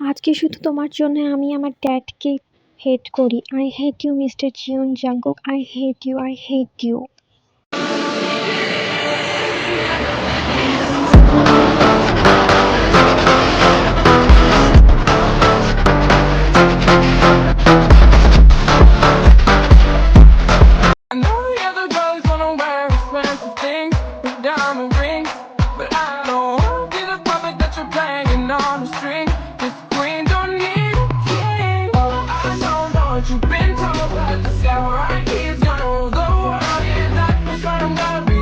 আজকে শুধু তোমার জন্য আমি আমার ড্যাডকে হেট করি। I hate you mister Jeon Jungkook, I hate you, I hate you. I know the other girls wanna wear expensive things with diamond rings, but I don't wanna be the puppet that you're playing on the string. This queen don't need a king. I don't know what you've been told, but the samurai is gonna rule the world. Yeah, that's what I'm gonna be.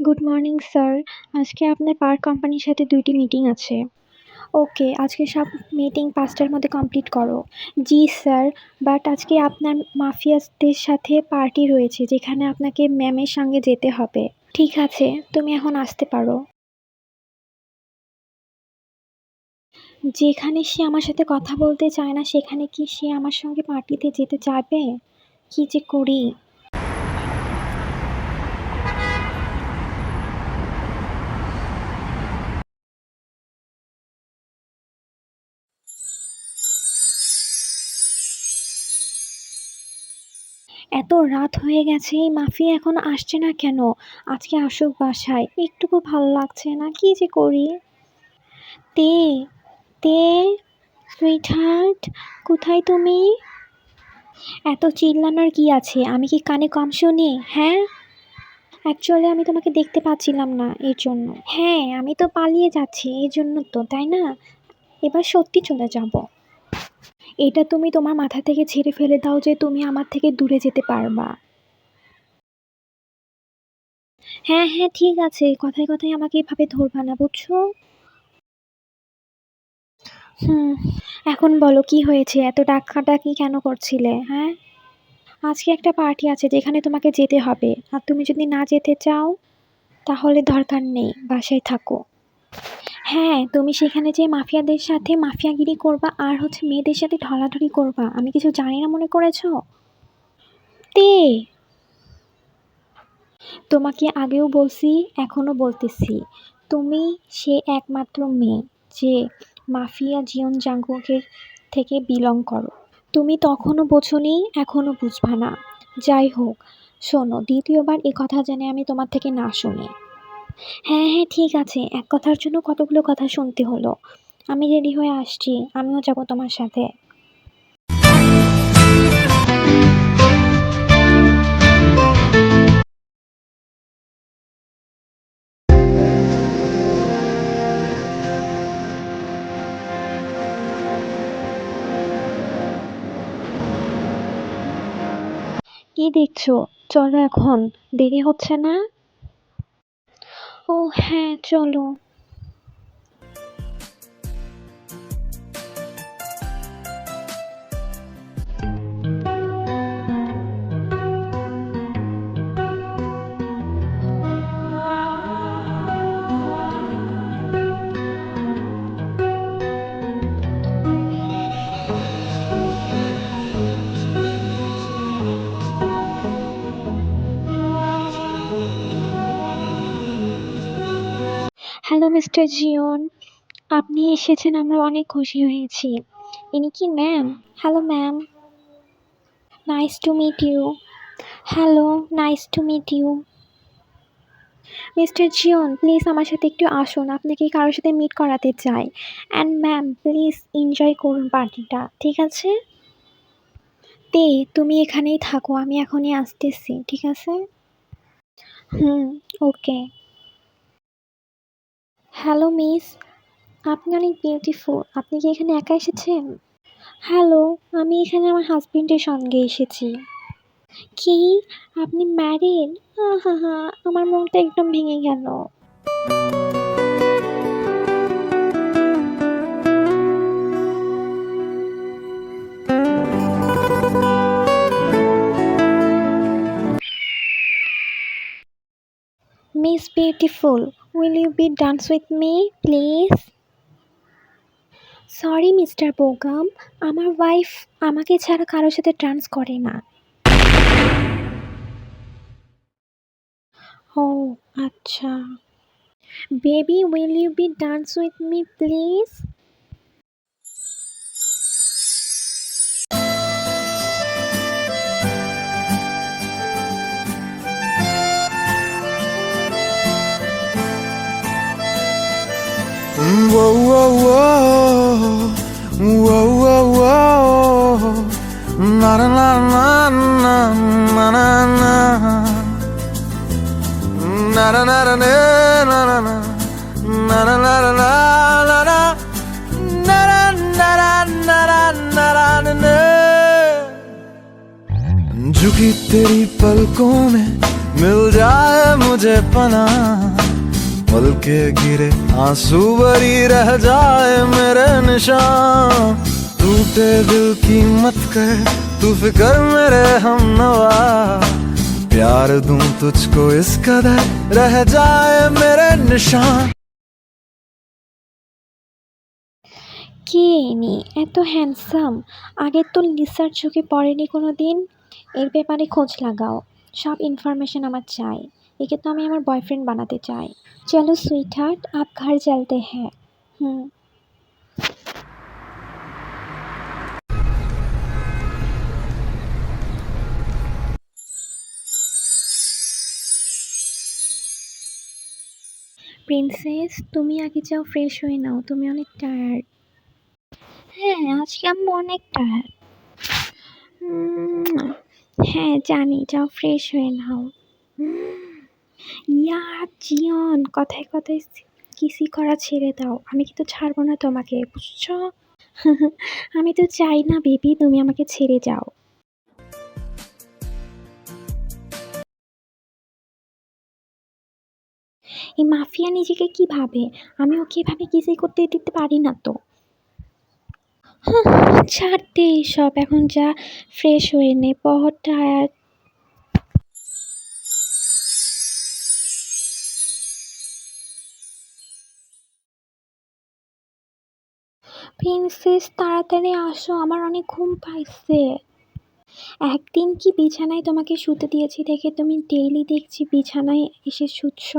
Good morning sir, আজকে আপনার পাওয়ার কোম্পানির সাথে 2টি meeting আছে। ওকে, আজকে সব meeting 5টার মধ্যে complete করো। জি স্যার, বাট আজকে আপনার মাফিয়াসদের সাথে পার্টি রয়েছে যেখানে আপনাকে ম্যামের সঙ্গে যেতে হবে। ঠিক আছে, তুমি এখন আসতে পারো। যেখানে সে আমার সাথে কথা বলতে চায় না সেখানে কি সে আমার সঙ্গে পার্টিতে যেতে চাইবে? কি যে করি। এত রাত হয়ে গেছে, এই মাফিয়া এখনো আসছে না কেন? আজকে আসুক বাসায়, একটুকু ভালো লাগছে না, কি যে করি। তে তে সুইটহার্ট, কোথায় তুমি? এত চিল্লানোর কি আছে? আমি কি কানে কম শুনি? হ্যাঁ, অ্যাকচুয়ালি আমি তোমাকে দেখতে পাচ্ছিলাম না, এর জন্য। হ্যাঁ, আমি তো পালিয়ে যাচ্ছি এই জন্য তো, তাই না? এবার সত্যি চলে যাব। এটা তুমি তোমার মাথা থেকে ঝেড়ে ফেলে দাও যে তুমি আমার থেকে দূরে যেতে পারবা। হ্যাঁ হ্যাঁ, ঠিক আছে, কথায় কথায় আমাকে এভাবে ধরবা না, বুঝছো? হুম, এখন বলো কি হয়েছে? এত ডাকাডাকি কেন করছিলে, হ্যাঁ? আজকে একটা পার্টি আছে যেখানে তোমাকে যেতে হবে, আর তুমি যদি না যেতে চাও তাহলে দরকার নেই, বাসায় থাকো। হ্যাঁ, তুমি সেখানে যেয়ে মাফিয়াদের সাথে মাফিয়াগিরি করবা আর হচ্ছে মেয়েদের সাথে ঢলাঢলি করবা। আমি কিছু জানি না মনে করেছো? তে তোমাকে আগেও বলছি, এখনো বলতেছি, তুমি সে একমাত্র মেয়ে যে মাফিয়া জিওন জাঙ্কুকের থেকে বিলং করো। তুমি তখনও বোঝোনি, এখনো বুঝবা না। যাই হোক, শোনো, দ্বিতীয়বার এ কথা জানে আমি তোমার থেকে না শুনি। হ্যাঁ হ্যাঁ, ঠিক আছে, এক কথার জন্য কতগুলো কথা শুনতে হলো। আমি রেডি হয়ে আসছি, আমিও যাব তোমার সাথে। কি দেখছো? চলো এখন, দেরি হচ্ছে না? ও হ্যাঁ, চলো। হ্যালো মিস্টার জিওন, আপনি এসেছেন, আমরা অনেক খুশি হয়েছি। ইনি কি ma'am? Hello ma'am, nice to meet you. Hello, nice to meet you. Mister Jeon, please আমার সাথে একটু আসুন, আপনাকে কারোর সাথে মিট করাতে চাই। অ্যান্ড ম্যাম, প্লিজ এনজয় করুন পার্টিটা, ঠিক আছে? তে তুমি এখানেই থাকো, আমি এখনই আসতেছি, ঠিক আছে? হুম, ওকে। হ্যালো মিস, আপনি অনেক বিউটিফুল। আপনি কি এখানে একা এসেছেন? হ্যালো, আমি এখানে আমার হাজবেন্ডের সঙ্গে এসেছি। কি? আপনি ম্যারিড? আহা হা, আমার মনটা একদম ভেঙে গেল। Miss beautiful, will you be dance with me please? Sorry mister Bogum, আমার ওয়াইফ আমাকে ছাড়া কারোর সাথে ডান্স করে না। ও আচ্ছা। Baby will you be dance with me please? Whoa, whoa, whoa, whoa, whoa, whoa, na na na na na na na na, na na na na na na na, na na na na na na na, na na na na na. झुकी तेरी पलकों में मिल जाए मुझे पनाह, पल के गिरे आंसू भरी रह जाए मेरे निशान, टूटे दिल की मत कर तू फिक्र मेरे हम नवा, प्यार दूं तुझको इस कदर रह जाए मेरे निशान। কে ইনি এত হ্যান্ডসাম? আগে তো লিসার চোখে পড়েনি কোনো দিন। এর ব্যাপারে খোঁজ লাগাও, সব ইনফরমেশন আমার চাই। একে তো আমি আমার বয়ফ্রেন্ড বানাতে চাই। চলো সুইট হার্ট, আপ ঘর চলতে হ্যাঁ। প্রিন্সেস, তুমি আগে যাও, ফ্রেশ হয়ে নাও, তুমি অনেক টায়ার্ড। হ্যাঁ, আজকে আমি অনেক টায়ার্ড। হ্যাঁ জানি, যাও ফ্রেশ হয়ে নাও। ইয়া জিয়ন, কথায় কথায় কিসি করা ছেড়ে দাও, আমি কিন্তু ছাড়বো না তোমাকে, বুঝছো? আমি তো চাই না বেবি তুমি আমাকে ছেড়ে যাও। এই মাফিয়া নিজেকে কি ভাবে? আমি ওকে এভাবে কিসি করতে দিতে পারি না তো। ছাড় দে এইসব, এখন যা ফ্রেশ হয়ে নে, বহুত টায়ার্ড। প্রিন্সেস তাড়াতাড়ি আসো, আমার অনেক ঘুম পাইছে। একদিন কি বিছানায় তোমাকে শুতে দিয়েছি দেখে তুমি ডেইলি দেখছি বিছানায় এসে শুচ্ছ।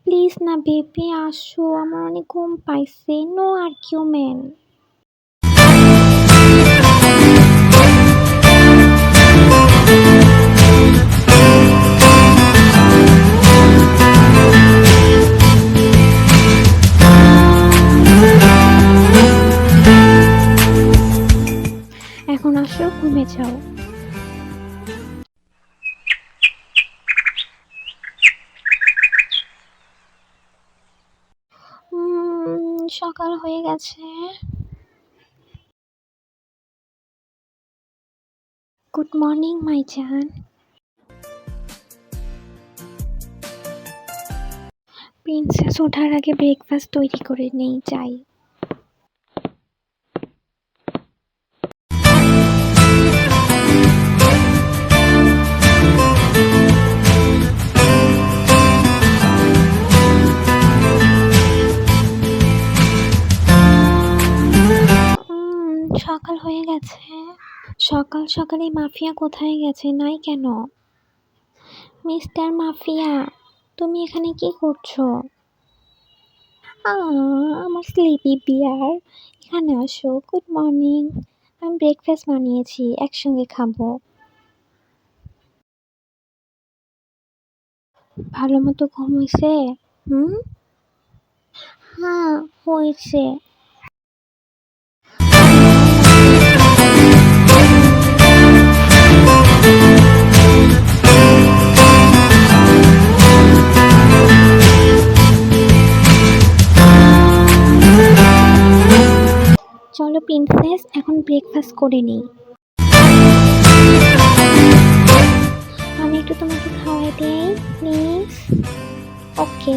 প্লিজ না বেবি আসো, আমার অনেক ঘুম পাইছে। No argument. এখন আসো, ঘুমে যাও। সকাল হয়ে গেছে। গুড মর্নিং মাই জান। প্রিন্সেস ওঠার আগে ব্রেকফাস্ট তৈরি করে নেই, যাই। সকাল হয়ে গেছে। সকাল সকালে মাফিয়া কোথায় গেছে? নাই কেন? মিস্টার মাফিয়া, তুমি এখানে কি করছো? আমার স্লিপি বিয়ার, এখানে আসো। গুড মর্নিং, আমি ব্রেকফাস্ট বানিয়েছি, একসঙ্গে খাবো। ভালো মতো ঘুম হয়েছে? হ্যাঁ হয়েছে। চলো প্রিন্সেস, এখন ব্রেকফাস্ট করে নিই। আমি একটু তোমাকে খাওয়াই দিই প্লিজ। ওকে।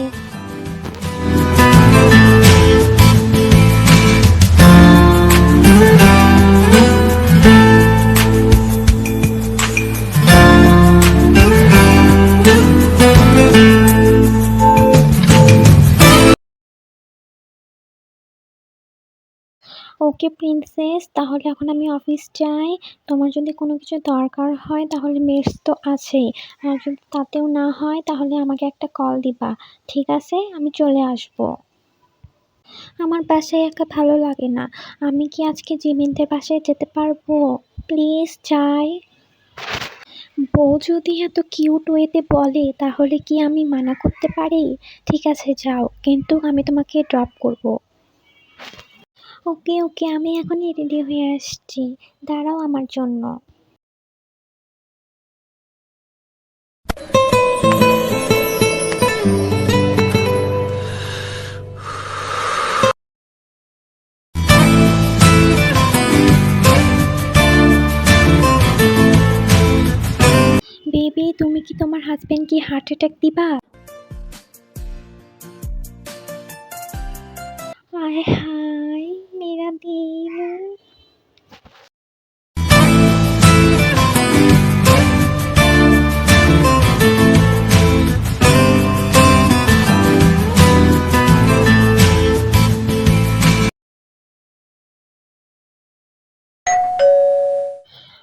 ওকে প্রিন্সেস, তাহলে এখন আমি অফিস যাই। তোমার যদি কোনো কিছু দরকার হয় তাহলে মেস তো আছেই। আর যদি তাতেও না হয় তাহলে আমাকে একটা কল দিবা। ঠিক আছে? আমি চলে আসবো। আমার বাসায় একা ভালো লাগে না। আমি কি আজকে জিমিনদের বাসায় যেতে পারবো? প্লিজ যাই। বউ যদি এত কিউট ওয়েতে বলে তাহলে কি আমি মানা করতে পারি? ঠিক আছে যাও, কিন্তু আমি তোমাকে ড্রপ করব। ওকে ওকে, আমি এখনই রেডি হয়ে আসছি। দাঁড়াও আমার জন্য। বেবি, তুমি কি তোমার হাজবেন্ড কি হার্ট অ্যাটাক দিবা? আয় হায়, মেরা দিল।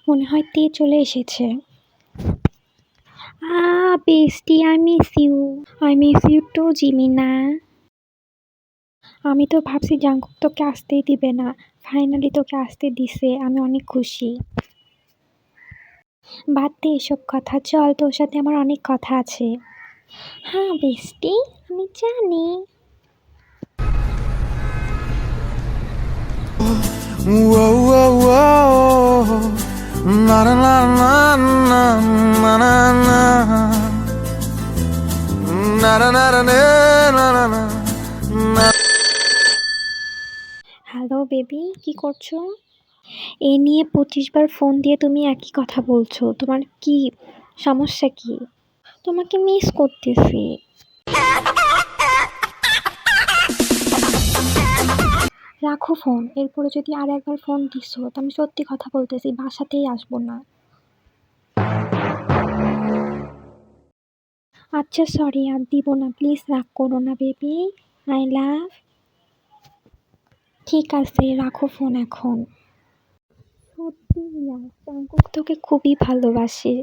মনে হয় তে চলে এসেছে। Bestie, I miss you. I miss you too, জিমিনা। আমি তো ভাবছি জাঙ্কুক তোকে আসতেই দিবে না, ফাইনালি তোকে আসতে দিছে। আমি অনেক খুশি। বাদ দে এসব কথা, চল, তোর সাথে আমার অনেক কথা আছে। হ্যাঁ বেস্টি, আমি জানি। Whoa, whoa, whoa. Na na na na na na na na. Na na na na na na na na. Hello baby, কি করছো? এ নিয়ে 25 বার ফোন দিয়ে তুমি একই কথা বলছো। তোমার কি সমস্যা কি? তোমাকে মিস করতেছি। রাখো ফোন। এরপরে যদি আর একবার ফোন দিছো তো আমি সত্যি কথা বলতেছি, বাসাতেই আসবো না। আচ্ছা সরি, আর দিব না। প্লিজ রাগ করো না বেবি। I love. ঠিক আছে, রাখো ফোন এখন। সত্যি রিয়া, জাঙ্কুক তোকে খুবই ভালোবাসে।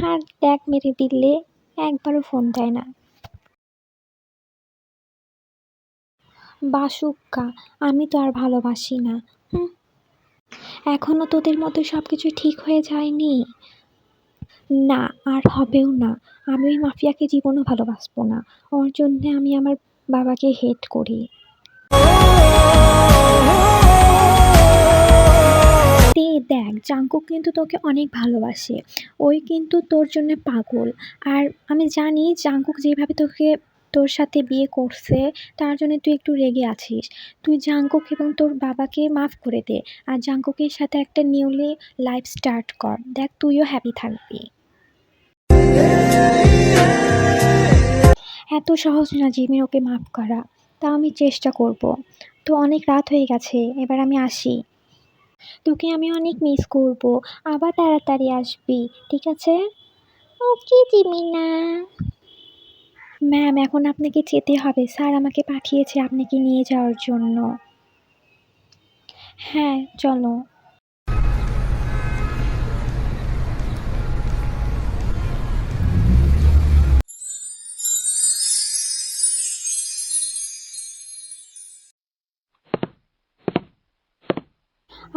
আর দেখ মেরে বিল্লে, একবারও ফোন দেয় না। বাসুক্কা, আমি তো আর ভালোবাসি না। হুম। এখনো তোদের মতো সব কিছু ঠিক হয়ে যায়নি। না, আর হবেও না। আমি ওই মাফিয়াকে জীবনও ভালোবাসবো না। ওর জন্যে আমি আমার বাবাকে হেট করি। দেখ, জাঙ্কুক কিন্তু তোকে অনেক ভালোবাসে। ওই কিন্তু তোর জন্য পাগল। আর আমি জানি জাঙ্কুক যেভাবে তোর সাথে বিয়ে করছে তার জন্য তুই একটু রেগে আছিস। তুই জাঙ্কুক এবং তোর বাবাকে মাফ করে দে। আর জাঙ্কুকের সাথে একটা নিউলি লাইফ স্টার্ট কর। দেখ তুইও হ্যাপি থাকবি। এত সহজ না জিমির ওকে মাফ করা। তা আমি চেষ্টা করব। তো অনেক রাত হয়ে গেছে, এবার আমি আসি। তোকে আমি অনেক মিস করব। আবার তাড়াতাড়ি আসবি, ঠিক আছে? ওকে জিমিনা। ম্যাম, এখন আপনাকে যেতে হবে। স্যার আমাকে পাঠিয়েছে আপনাকে নিয়ে যাওয়ার জন্য। হ্যাঁ চলো।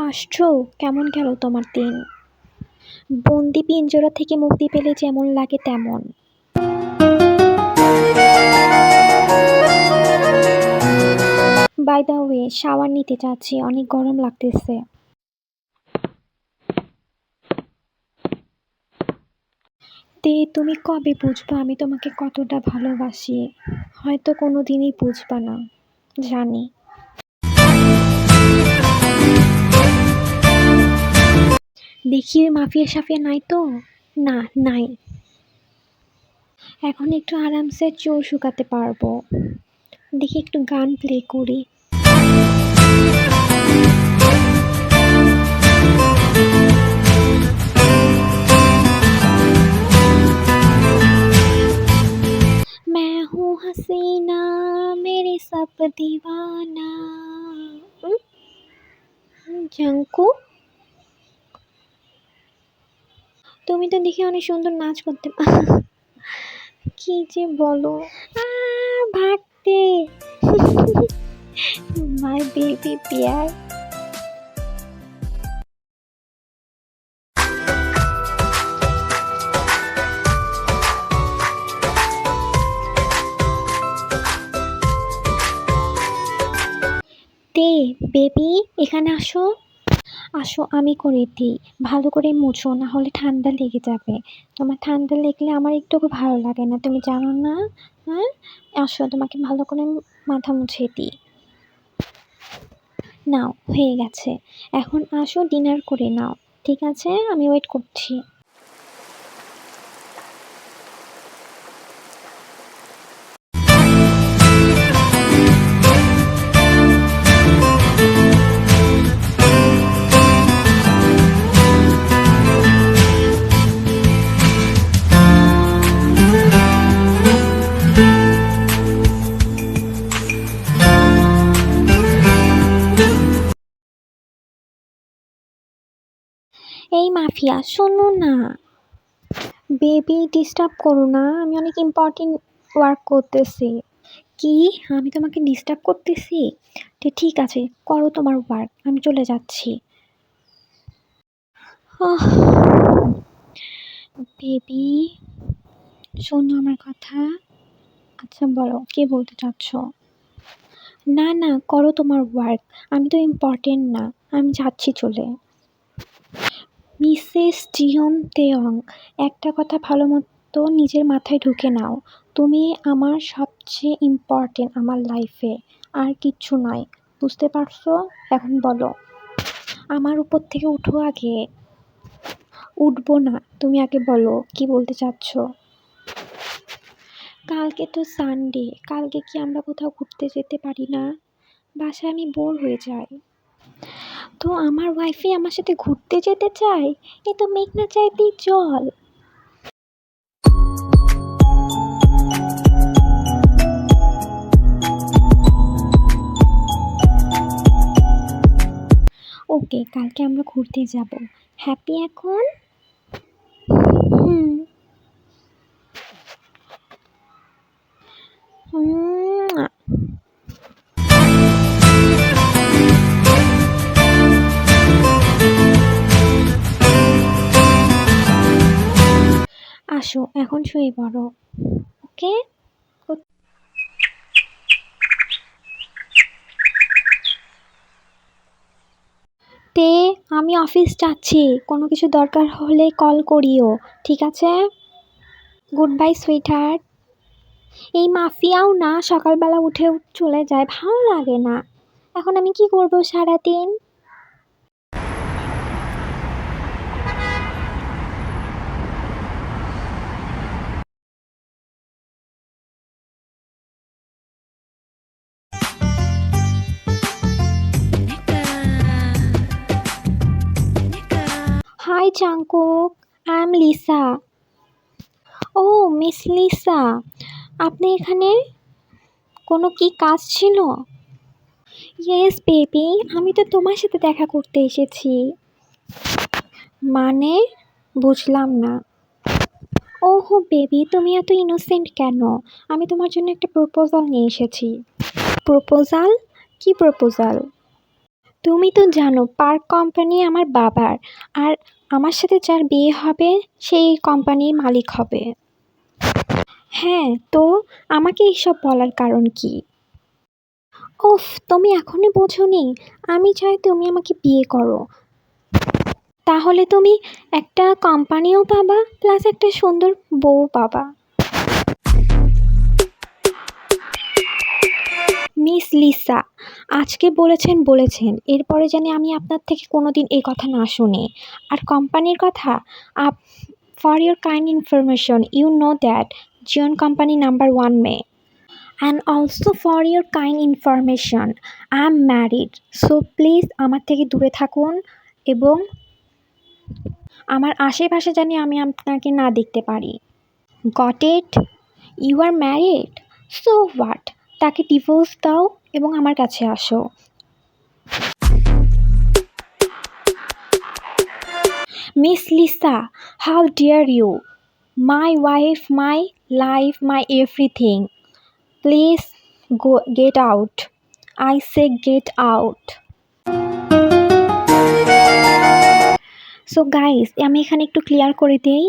আসছো? কেমন গেল তোমার দিন? বন্দি পিঞ্জরা থেকে মুক্তি পেলে যেমন লাগে তেমন। বাই দ্য ওয়ে, শাওয়ার নিতে যাচ্ছি, অনেক গরম লাগতেছে। তুমি কবে বুঝবা আমি তোমাকে কতটা ভালোবাসি? হয়তো কোনো দিনই বুঝবা না, জানি। দেখি ওই মাফিয়া সাফিয়া নাই তো? না, নাই। এখন একটু আরামসে চুল শুকাতে পারবো। দেখি একটু গান প্লে করি। मैं हूँ हसीना, मेरे सब दीवाना। জাঙ্কু, তুমি তো দেখি অনেক সুন্দর নাচ করতে কি যে বলো, ভাগতে মাই বেবি পিয়ার। তে বেবি, এখানে আসো, আসো আমি করে দিই। ভালো করে মুছো, না হলে ঠান্ডা লেগে যাবে। তোমার ঠান্ডা লেগলে আমার একটুকু ভালো লাগে না, তুমি জানো না? হ্যাঁ, আসো তোমাকে ভালো করে মাথা মুছিয়ে দিই। নাও, হয়ে গেছে। এখন আসো ডিনার করে নাও, ঠিক আছে? আমি ওয়েট করছি। এই মাফিয়া, শোনো না। বেবি, ডিস্টার্ব করো না, আমি অনেক ইম্পর্টেন্ট ওয়ার্ক করতেছি। কি? আমি তোমাকে ডিস্টার্ব করতেছি? তো ঠিক আছে, করো তোমার ওয়ার্ক, আমি চলে যাচ্ছি। বেবি, শোনো আমার কথা। আচ্ছা বলো, কি বলতে চাচ্ছ? না না, করো তোমার ওয়ার্ক, আমি তো ইম্পর্টেন্ট না, আমি যাচ্ছি চলে। মিসেস জিয়ন তেয়ং, একটা কথা ভালো মতো নিজের মাথায় ঢুকে নাও। তুমি আমার সবচেয়ে ইম্পর্টেন্ট আমার লাইফে, আর কিচ্ছু নয়। বুঝতে পারছো? এখন বলো। আমার উপর থেকে উঠো আগে। উঠবো না, তুমি আগে বলো কি বলতে চাচ্ছ। কালকে তো সানডে, কালকে কি আমরা কোথাও ঘুরতে যেতে পারি না? বাসায় আমি বোর হয়ে যাই। তো আমার ওয়াইফই আমার সাথে ঘুরতে যেতে চায়? এ তো মেঘনা চাইতেই জল। ওকে, কালকে আমরা ঘুরতে যাব। হ্যাপি এখন? হুম। মুয়া। আসো এখন শুয়ে পড়ো, ওকে? তে, আমি অফিস যাচ্ছি, কোনো কিছু দরকার হলে কল করিও, ঠিক আছে? Good bye sweet heart. এই মাফিয়াও না সকালবেলা উঠে চলে যায়, ভালো লাগে না। এখন আমি কি করব সারাদিন? Hi Jungkook, I am Lisa. ও মিস লিসা, আপনি এখানে? কোনো কি কাজ ছিল? ইয়েস বেবি, আমি তো তোমার সাথে দেখা করতে এসেছি। মানে? বুঝলাম না। ওহো বেবি, তুমি এত ইনোসেন্ট কেন? আমি তোমার জন্য একটা প্রপোজাল নিয়ে এসেছি। প্রপোজাল? কি প্রপোজাল? তুমি তো জানো পার্ক কোম্পানি আমার বাবার, আর আমার সাথে যার বিয়ে হবে সেই কোম্পানির মালিক হবে। হ্যাঁ, তো আমাকে এইসব বলার কারণ কি? ওফ, তুমি এখনই বোঝোনি? আমি চাই তুমি আমাকে বিয়ে করো, তাহলে তুমি একটা কোম্পানিও পাবা, প্লাস একটা সুন্দর বউ পাবা। মিস লিসা, আজকে বলেছেন বলেছেন, এরপরে জানি আমি আপনার থেকে কোনো দিন এই কথা না শুনি। আর কোম্পানির কথা, for your kind information, you know that Jeon company number 1 মে। And also for your kind information, I am married, so please আমার থেকে দূরে থাকুন, এবং আমার আশেপাশে জানি আমি আপনাকে না দেখতে পারি। Got it? You are married, so what? তাকে ডিভোর্স দাও এবং আমার কাছে আসো। Miss Lisa, how dare you? My wife, my life, my everything. Please go get out. I say get out. So guys আমি এখানে একটু ক্লিয়ার করে দেই।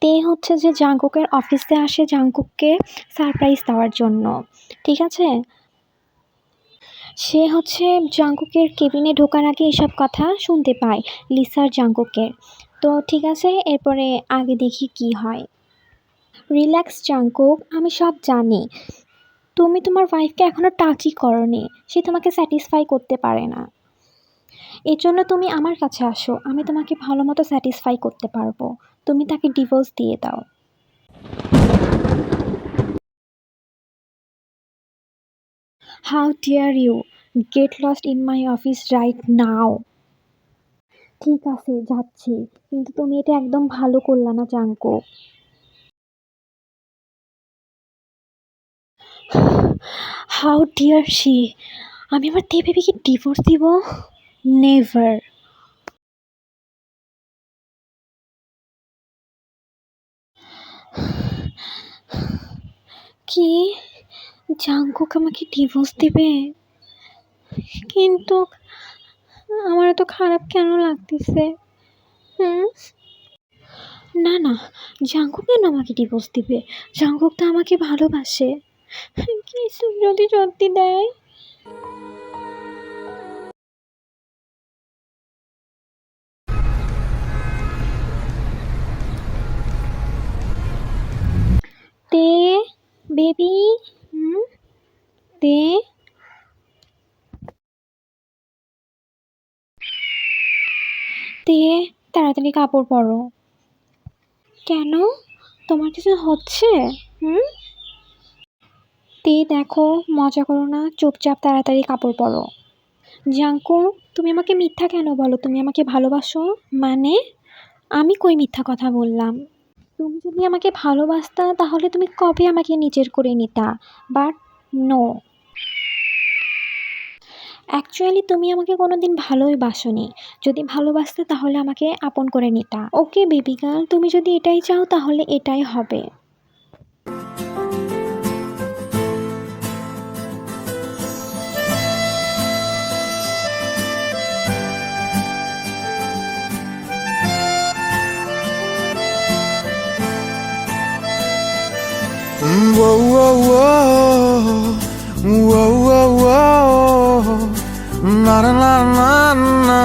তে হচ্ছে যে জাঙ্কুকের অফিসে আসে জাঙ্কুককে সারপ্রাইজ দেওয়ার জন্য, ঠিক আছে? সে হচ্ছে জাঙ্কুকের কেবিনে ঢোকার আগে এসব কথা শুনতে পায় লিসার জাঙ্কুকের। তো ঠিক আছে, এরপরে আগে দেখি কি হয়। রিল্যাক্স জাঙ্কুক, আমি সব জানি। তুমি তোমার ওয়াইফকে এখনও টাচই করনি, সে তোমাকে স্যাটিসফাই করতে পারে না। এর জন্য তুমি আমার কাছে আসো, আমি তোমাকে ভালো মতো স্যাটিসফাই করতে পারবো। তুমি তাকে ডিভোর্স দিয়ে দাও। How dare you, get lost in my office right now. ঠিক আছে যাচ্ছি, কিন্তু তুমি এটা একদম ভালো করলা না জাঙ্কুক। হাউ ডিয়ার শি, আমি আমার তে বেবিকে ডিভোর্স দিব? নেভার। কি, জাঙ্কুক আমাকে ডিভোর্স দিবে? কিন্তু আমার এত খারাপ কেন লাগতেছে? না না, জাঙ্কুক কেন আমাকে ডিভোর্স দিবে? জাঙ্কুক তো আমাকে ভালোবাসে। কিছু যদি সত্যি দেয়। তে বেবি, তে তে তাড়াতাড়ি কাপড় পরো। কেন, তোমার কিছু হচ্ছে? তে দেখো, মজা করো না, চুপচাপ তাড়াতাড়ি কাপড় পরো। জাঙ্কু, তুমি আমাকে মিথ্যা কেন বলো তুমি আমাকে ভালোবাসো? মানে আমি কই মিথ্যা কথা বললাম? তুমি যদি আমাকে ভালোবাসতা তাহলে তুমি কবে আমাকে নিজের করে নিতা, বাট নো। অ্যাকচুয়ালি তুমি আমাকে কোনোদিন ভালোই বাসোনি। যদি ভালোবাসতে তাহলে আমাকে আপন করে নিতা। ওকে বেবি গার্ল, তুমি যদি এটাই চাও তাহলে এটাই হবে। Whoa, whoa, whoa, whoa, whoa, whoa, na na na na na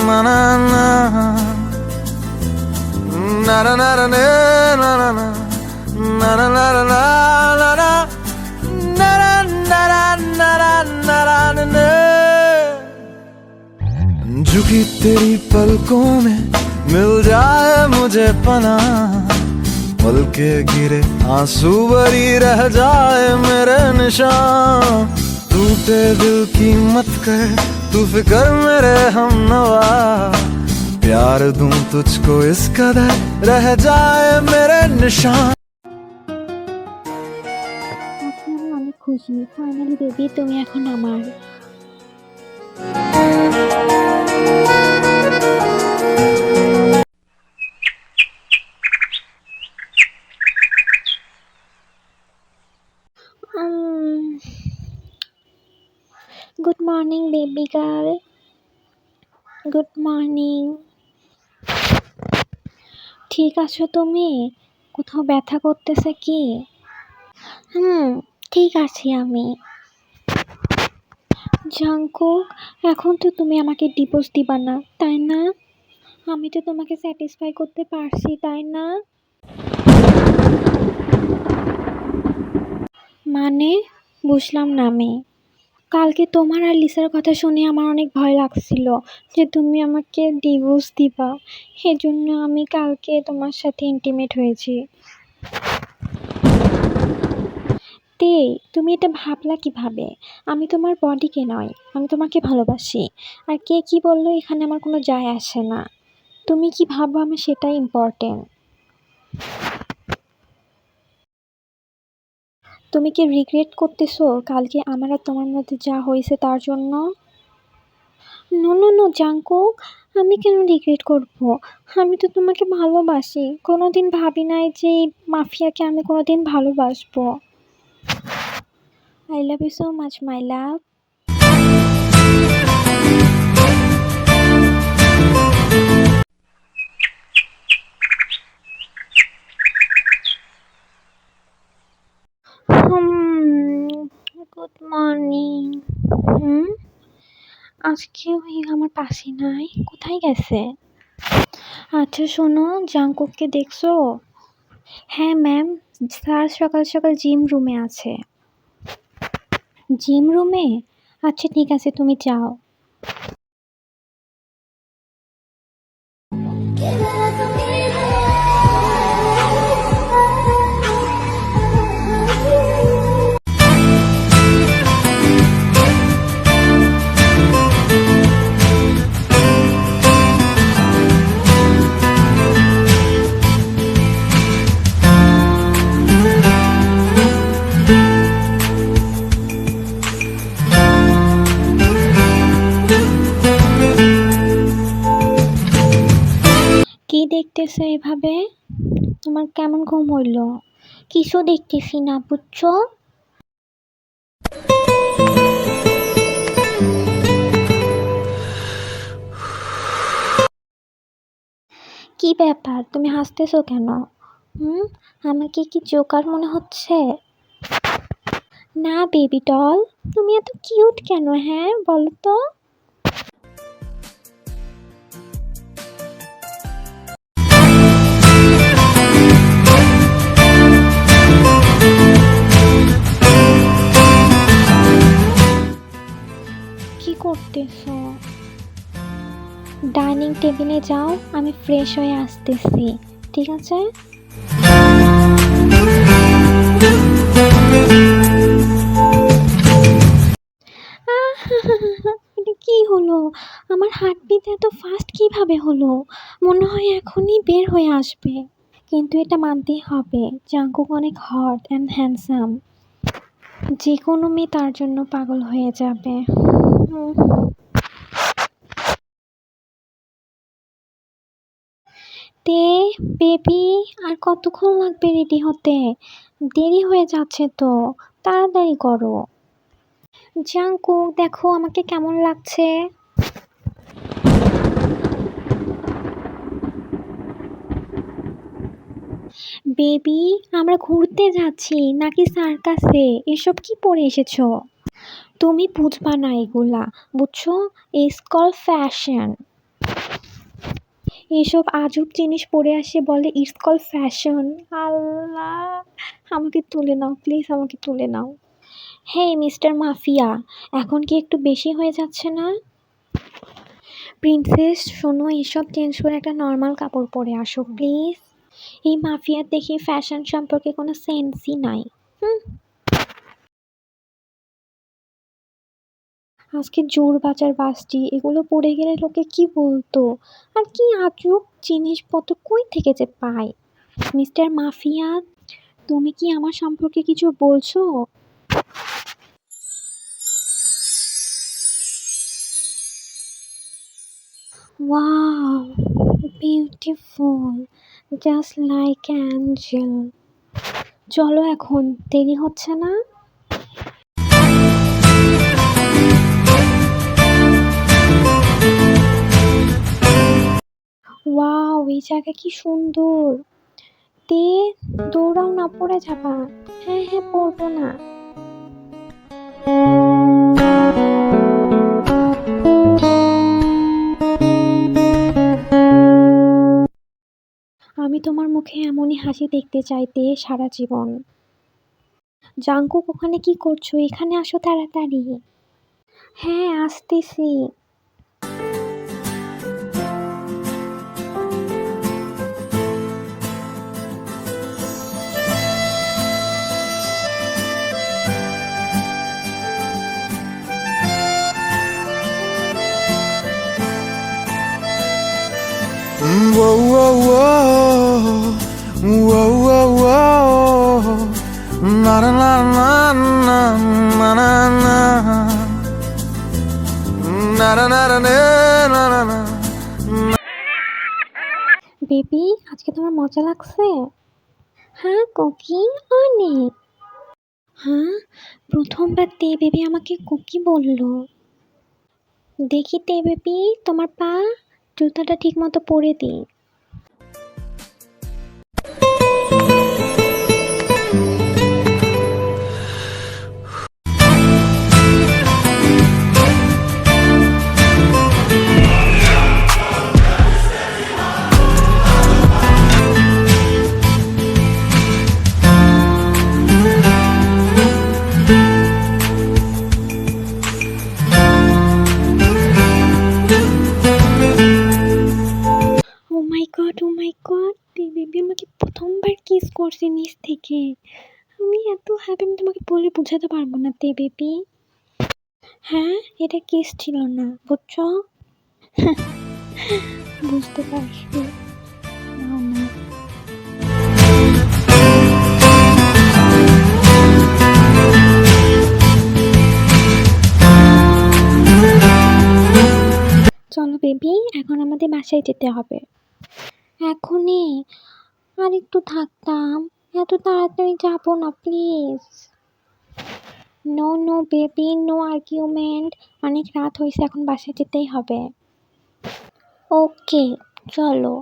na na na, na na na na na na na na, na na na na na na na. झुकी तेरी पलकों में मिल जाए मुझे पनाह, पल के गिरे आंसू भरी रह जाए मेरे निशान। टूटे दिल की मत कर तू फिक्र मेरे हम नवा, प्यार दूं तुझको इस कदर रह जाए मेरे निशान। আমি অনেক খুশি, ফাইনালি বেবি তুমি এখন আমার। Good morning baby girl, good morning. ঠিক আছো তুমি? কোথাও ব্যথা করতেছে কি? ঠিক আছি আমি। জাঙ্কুক, এখন তো তুমি আমাকে ডিভোর্স দিবা না, তাই না? আমি তো তোমাকে স্যাটিসফাই করতে পারছি, তাই না? মানে বুঝলাম না আমি। কালকে তোমার আর লিসার কথা শুনে আমার অনেক ভয় লাগছিল যে তুমি আমাকে ডিভোর্স দিবা, সেজন্য আমি কালকে তোমার সাথে ইন্টিমেট হয়েছি। তে তুমি এটা ভাবলা কিভাবে? আমি তোমার বডিকে নয়, আমি তোমাকে ভালোবাসি। আর কে কি বললো এখানে আমার কোনো যায় আসে না। তুমি কি ভাবো আমি সেটাই ইম্পর্টেন্ট। তুমি কি রিগ্রেট করতেছো কালকে আমার আর তোমার মধ্যে যা হয়েছে তার জন্য? নো নো নো জাঙ্কুক, আমি কেন রিগ্রেট করব? আমি তো তোমাকে ভালোবাসি। কোনোদিন ভাবি নাই যে এই মাফিয়াকে আমি কোনোদিন ভালোবাসবো। I love you so much my love. Good morning. হুম, আজকে ওই আমার পাশে নাই, কোথায় গেছে? আচ্ছা শোনো, জাঙ্কুককে দেখছো? হ্যাঁ ম্যাম, স্যার সকাল সকাল জিম রুমে আছে। জিম রুমে? আচ্ছা ঠিক আছে, তুমি যাও। কি দেখতেছো এভাবে? তোমার কেমন ঘুম হইল? কিছু দেখতেছি না, বুঝছো? কি ব্যাপার, তুমি হাসতেছো কেন? হুম, আমাকে কি জোকার মনে হচ্ছে? না বেবি ডল, তুমি এত কিউট কেন? হ্যাঁ বলো তো। কি করতেছো? ডাইনিং টেবিলে যাও, আমি ফ্রেশ হয়ে আসতেছি, ঠিক আছে? এটা কি হলো? আমার হার্টবিট এত ফাস্ট কিভাবে হলো? মনে হয় এখনই বের হয়ে আসবে। কিন্তু এটা মানতেই হবে, জাঙ্কুক অনেক হট অ্যান্ড হ্যান্ডসাম। যে কোনো মেয়ে তার জন্য পাগল হয়ে যাবে। উম, তে বেবি, আর কতক্ষণ লাগবে রেডি হতে? দেরি হয়ে যাচ্ছে তো, তাড়াতাড়ি করো। জাঙ্কুক দেখো আমাকে কেমন লাগছে। বেবি, আমরা ঘুরতে যাচ্ছি নাকি সার্কাসে? এসব কি পরে এসেছো? তুমি বুঝবা না এগুলা, বুঝছো? It's call fashion. এসব আজব জিনিস পরে আসে বলে ইটস কল ফ্যাশন। আল্লাহ, আমাকে তুলে নাও প্লিজ, আমাকে তুলে নাও। হে মিস্টার মাফিয়া, এখন কি একটু বেশি হয়ে যাচ্ছে না? প্রিন্সেস শোনো, এসব চেঞ্জ করে একটা নর্মাল কাপড় পরে আসো প্লিজ। এই মাফিয়ার দেখি ফ্যাশন সম্পর্কে কোনো সেন্সই নাই। হুম, আজকে জোর বাজার বাসটি, এগুলো পরে গেলে লোকে কি বলতো? আর কি আজব জিনিসপত্র কই থেকে যে পায়। মিস্টার মাফিয়া, তুমি কি আমার সম্পর্কে কিছু বলছো? Wow, beautiful, just like Angel. চলো এখন, দেরি হচ্ছে না? ওয়াও, এই জায়গা কি সুন্দর। তে দৌড়াও না, পড়ে যাবা। হ্যাঁ হ্যাঁ, পড়বো না। আমি তোমার মুখে এমনই হাসি দেখতে চাইতে সারা জীবন। জাঙ্কুক ওখানে কি করছো? এখানে আসো তাড়াতাড়ি। হ্যাঁ আসতেছি। Whoa, whoa, whoa, whoa, whoa, whoa, na na na na na na na na na na na na na na baby, আজকে তোমার মজা লাগছে? হ্যাঁ কুকি, অনেক। হ্যাঁ, প্রথমবার তে বেবি আমাকে কুকি বললো। দেখি তে বেবি, তোমার পা, জুতাটা ঠিক মতো পরে দিই। ও my god, O my god, তে বেবি আমাকে প্রথমবার কিস করছে নিচ থেকে। আমি এত হ্যাপি, আমি তোমাকে বলে বোঝাতে পারবো না তে বেবি। হ্যাঁ, এটা কিস ছিল না, বুঝছো? বুঝতে পারছি। নাও না। চলো বেবি, এখন আমাদের বাসায় যেতে হবে। এখনই? আর একটু থাকতাম। এত তাড়াতাড়ি যাবো না please. No no baby, no argument. অনেক রাত হয়েছে, এখন বাসায় যেতেই হবে। ওকে, চলো।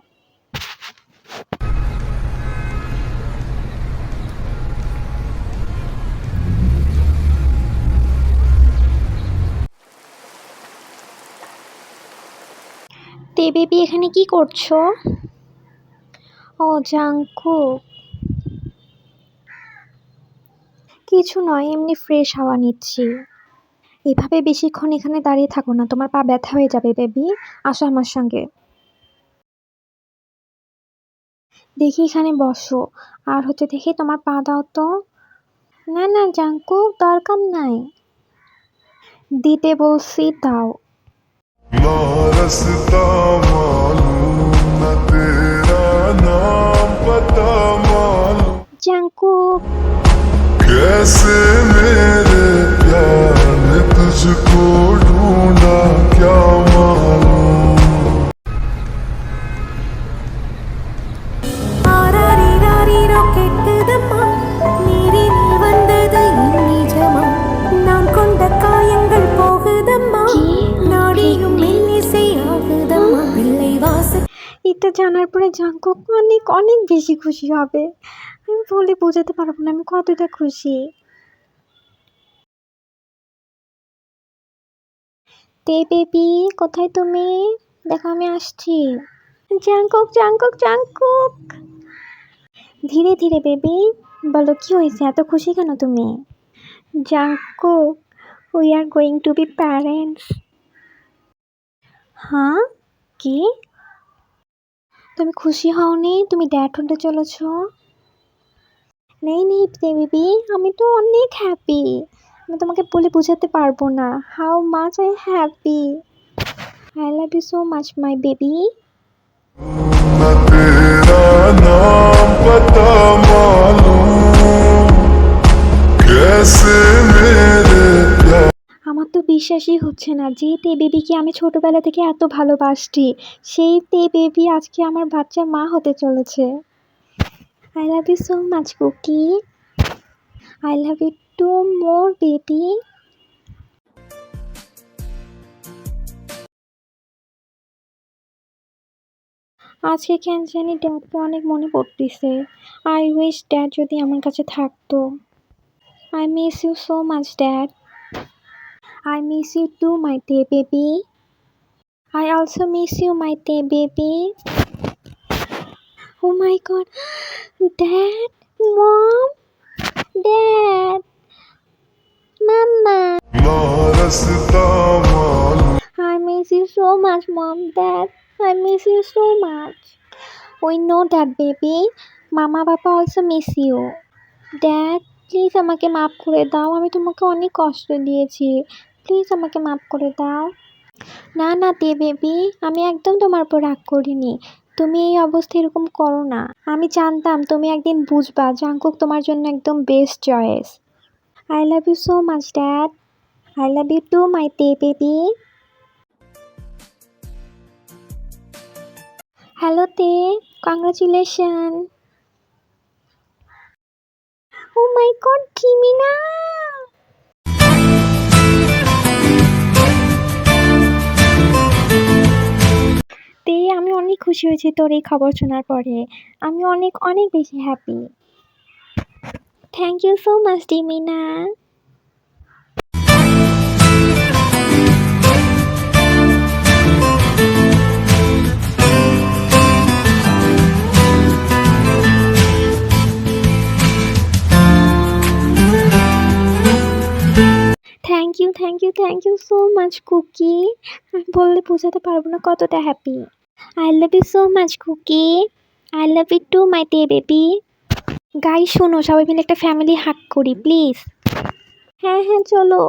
তে বেবি এখানে কি করছো? ও জাঙ্কুক। কিছু নয়, এমনি ফ্রেশ হাওয়া নিচ্ছি। এভাবে বেশিক্ষণ এখানে দাঁড়িয়ে থাকো না, তোমার পা ব্যথা হয়ে যাবে বেবি। আসো আমার সঙ্গে। দেখি এখানে বসো। আর দেখি তোমার পা দাও তো। না না জাঙ্কুক, দরকার নাই। দিতে বলছি, দাও। ना रास्ता मालूम न तेरा नाम पता मालूम জাঙ্কুক। कैसे मेरे प्यार ने तुझको ढूंढा क्या मालूम ஆராரிராரிரோ கேட்குதம்மா, நீரினில் வந்தது என் நிஜமா, நான் கொண்ட காயங்கள் போகுதம்மா, কি? நாடியும் மெல்லிசை ஆகுதம்மா, பிள்ளை வாசல் এটা জানার পরে জাঙ্কুক অনেক অনেক বেশি খুশি হবে। আমি বলে বোঝাতে পারবো না আমি কতটা খুশি। তে বেবি, কোথায় তুমি? দেখো আমি আসছি। Jungkook Jungkook Jungkook. ধীরে ধীরে বেবি। বলো কি হয়েছে, এত খুশি কেন তুমি? Jungkook, we are going to be parents. হ্যাঁ? কি? তুমি খুশি হওনি? তুমি ড্যাড হতে চলেছ? নেই নেই বেবি, আমি তো অনেক হ্যাপি। আমি তোমাকে বলে বোঝাতে পারবো না how much I happy. I love you so much my baby. न तेरा नाम पता मालूम कैसे मेरे प्यार আমার তো বিশ্বাসই হচ্ছে না যে তে বেবিকে আমি ছোটবেলা থেকে এত ভালোবাসছি, সেই তে বেবি আজকে আমার বাচ্চার মা হতে চলেছে। I love you so much cookie. I love you too more baby. আজকে কেন জানি ড্যাডকে অনেক মনে পড়তেছে। আই উইশ ড্যাড যদি আমার কাছে থাকতো। I miss you so much dad. I miss you too my তে baby. I also miss you my তে baby. Oh my god, dad, mom, dad, mama. ना रास्ता मालूम I miss you so much, Mom, Dad. I miss you so much. We know that, baby. Mama, Papa also miss you. Dad, please আমাকে মাফ করে দাও, আমি তোমাকে অনেক কষ্ট দিয়েছি। প্লিজ আমাকে মাফ করে দাও। না না তে বেবি, আমি একদম তোমার উপর রাগ করিনি। তুমি এই অবস্থায় এরকম করো না। আমি জানতাম তুমি একদিন বুঝবা জাঙ্কুক তোমার জন্য একদম best choice. I love you so much dad. I love you too my তে baby. Hello Tae, congratulation. Oh my god, জিমিনা! তে, আমি অনেক খুশি হয়েছি তোর এই খবর শোনার পরে। আমি অনেক অনেক বেশি happy. Thank you so much জিমিনা। Thank you so much Kookie. আমি বললে বোঝাতে পারবো না কতটা happy. I love you so much cookie. I love you too my ডে বেবি। গাইস শোনো, সবাই মিলে একটা ফ্যামিলি হাগ করি প্লিজ। হ্যাঁ হ্যাঁ চলো।